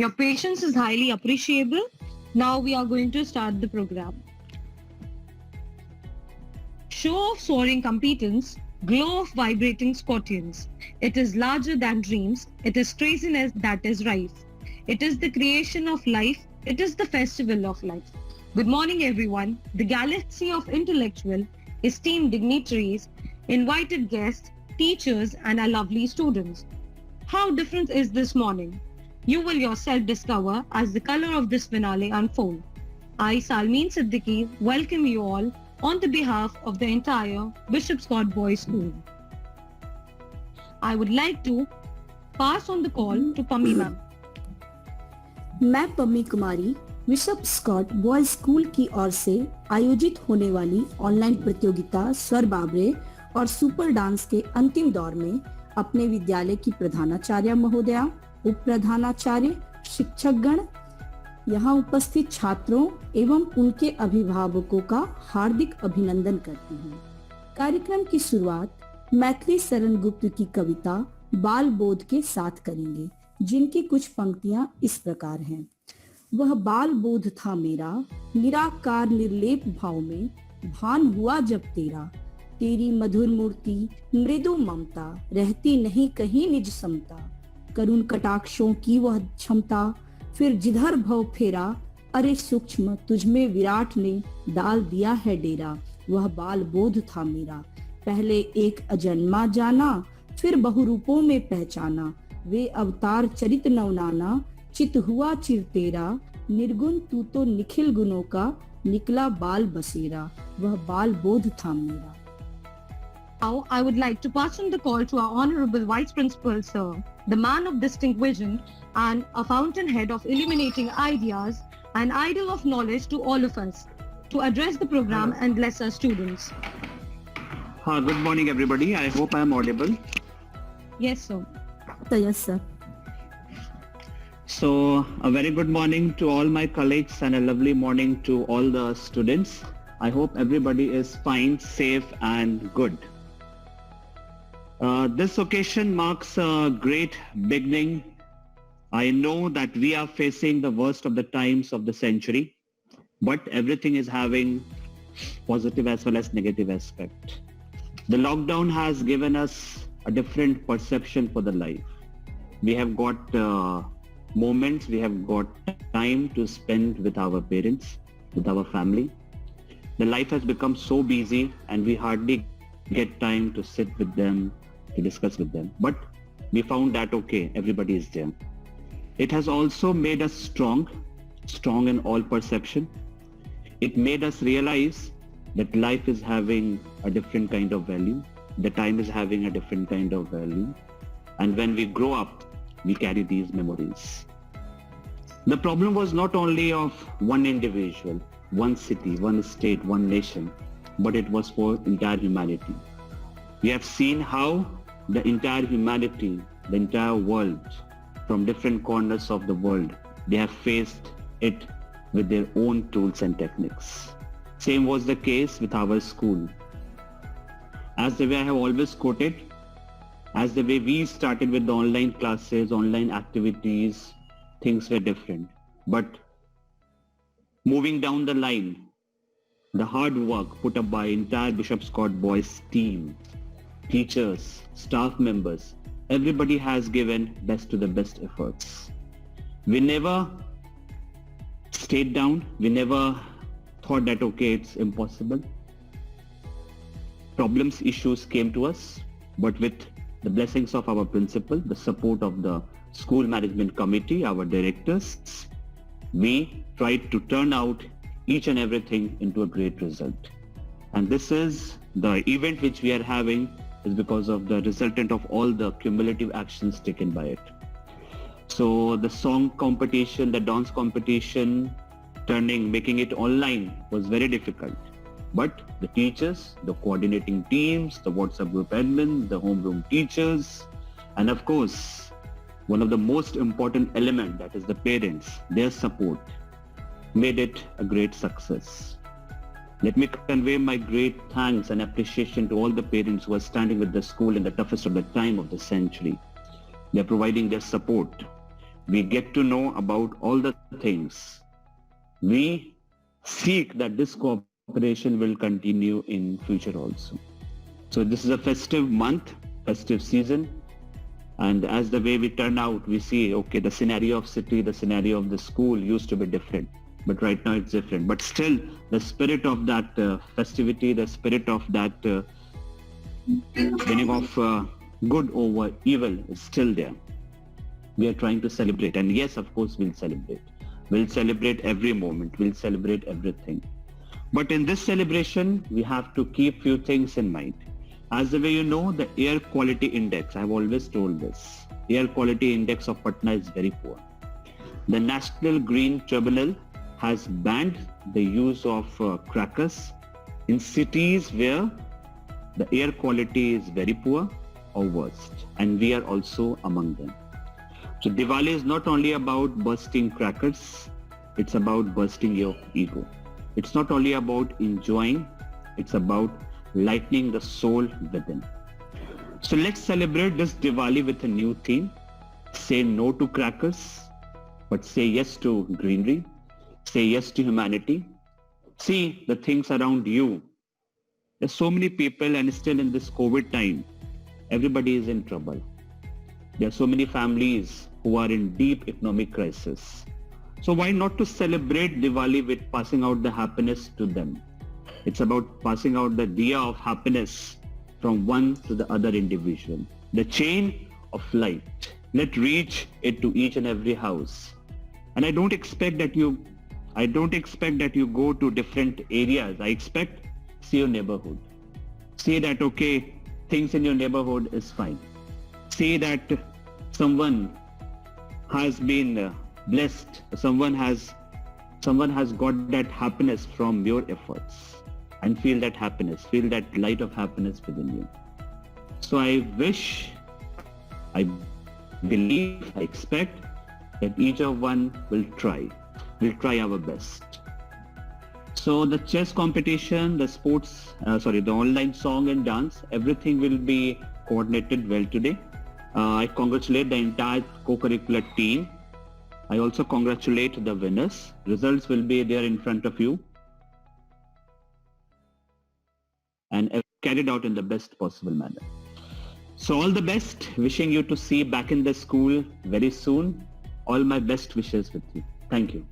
Your patience is highly appreciable. Now we are going to start the program. Show of soaring competence, glow of vibrating scorpions. It is larger than dreams. It is craziness that is rife. It is the creation of life. It is the festival of life. Good morning, everyone. The galaxy of intellectual, esteemed dignitaries, invited guests, teachers, and our lovely students. How different is this morning? You will yourself discover as the color of this finale unfold. I, Salmeen Siddiqui, welcome you all on the behalf of the entire Bishop Scott Boys School. I would like to pass on the call to Pammi ma'am. मैं पम्मी कुमारी bishop Scott boys school की ओर से आयोजित होने वाली online प्रतियोगिता स्वर बाबरे और super dance के अंतिम दौर में अपने विद्यालय की प्रधानाचार्य महोदया, उप प्रधानाचार्य, शिक्षकगण, यहाँ उपस्थित छात्रों एवं उनके अभिभावकों का हार्दिक अभिनंदन करती हूँ। कार्यक्रम की शुरुआत मैथिली शरण गुप्त की कविता बाल बोध के साथ करेंगे, जिनकी कुछ पंक्तियां इस प्रकार हैं। वह बाल बोध था मेरा, निराकार निर्लेप भाव में, भान हुआ जब तेरा, तेरी मधुर मूर्ति मृदु ममता, रहती नहीं कहीं निज समता, करुण कटाक्षों की वह क्षमता, फिर जिधर भव फेरा, अरे सूक्ष्म तुझमें विराट ने डाल दिया है डेरा। वह बाल बोध था मेरा, पहले एक अजन्मा जाना, फिर बहुरूपों में पहचाना, वे अवतार चरित नवनाना, चित हुआ चिर तेरा, निर्गुण तू तो निखिल गुणों का, निकला बाल बसेरा। वह बाल बोध था मेरा। Now, I would like to pass on the call to our Honorable Vice Principal, Sir, the man of distinct vision and a fountainhead of illuminating ideas, an idol of knowledge to all of us, to address the program and bless our students. Good morning, everybody. I hope I am audible. Yes, sir. Yes, sir. So, a very good morning to all my colleagues and a lovely morning to all the students. I hope everybody is fine, safe, and good. This occasion marks a great beginning. I know that we are facing the worst of the times of the century, but everything is having positive as well as negative aspect. The lockdown has given us a different perception for the life. We have got moments, we have got time to spend with our parents, with our family. The life has become so busy and we hardly get time to sit with them, to discuss with them. But we found that okay, everybody is there. It has also made us strong in all perception. It made us realize that life is having a different kind of value. The time is having a different kind of value. And when we grow up, we carry these memories. The problem was not only of one individual, one city, one state, one nation, but it was for entire humanity. We have seen how the entire humanity, the entire world, from different corners of the world, they have faced it with their own tools and techniques. Same was the case with our school. As the way I have always quoted, as the way we started with the online classes, online activities, things were different. But moving down the line, the hard work put up by entire Bishop Scott Boys team, teachers, staff members, everybody has given best to the best efforts. We never stayed down. We never thought that, okay, it's impossible. Problems, issues came to us, but with the blessings of our principal, the support of the school management committee, our directors, we tried to turn out each and everything into a great result. And this is the event which we are having is because of the resultant of all the cumulative actions taken by it. So the song competition, the dance competition, making it online was very difficult. But the teachers, the coordinating teams, the WhatsApp group admin, the homeroom teachers, and of course, one of the most important element, that is the parents, their support, made it a great success. Let me convey my great thanks and appreciation to all the parents who are standing with the school in the toughest of the time of the century. They are providing their support. We get to know about all the things. We seek that this cooperation will continue in future also. So this is a festive month, festive season. And as the way we turn out, we see, okay, the scenario of city, the scenario of the school used to be different. But right now it's different. But still, the spirit of that festivity, the spirit of that winning of good over evil is still there. We are trying to celebrate. And yes, of course, we'll celebrate. We'll celebrate every moment. We'll celebrate everything. But in this celebration, we have to keep few things in mind. As the way you know, the air quality index, I've always told this, air quality index of Patna is very poor. The National Green Tribunal has banned the use of crackers in cities where the air quality is very poor or worst, and we are also among them. So Diwali is not only about bursting crackers, it's about bursting your ego. It's not only about enjoying, it's about lightening the soul within. So let's celebrate this Diwali with a new theme. Say no to crackers, but say yes to greenery. Say yes to humanity. See the things around you. There's so many people, and still in this COVID time, everybody is in trouble. There are so many families who are in deep economic crisis. So why not to celebrate Diwali with passing out the happiness to them? It's about passing out the diya of happiness from one to the other individual. The chain of light. Let's reach it to each and every house. And I don't expect that you go to different areas. I expect see your neighborhood. See that, okay, things in your neighborhood is fine. See that someone has been blessed. Someone has got that happiness from your efforts. And feel that happiness, feel that light of happiness within you. So I wish, I believe, I expect that each of one will try our best. So the chess competition, the the online song and dance, everything will be coordinated well today. I congratulate the entire co-curricular team. I also congratulate the winners. Results will be there in front of you and carried out in the best possible manner. So all the best, wishing you to see back in the school very soon. All my best wishes with you. Thank you.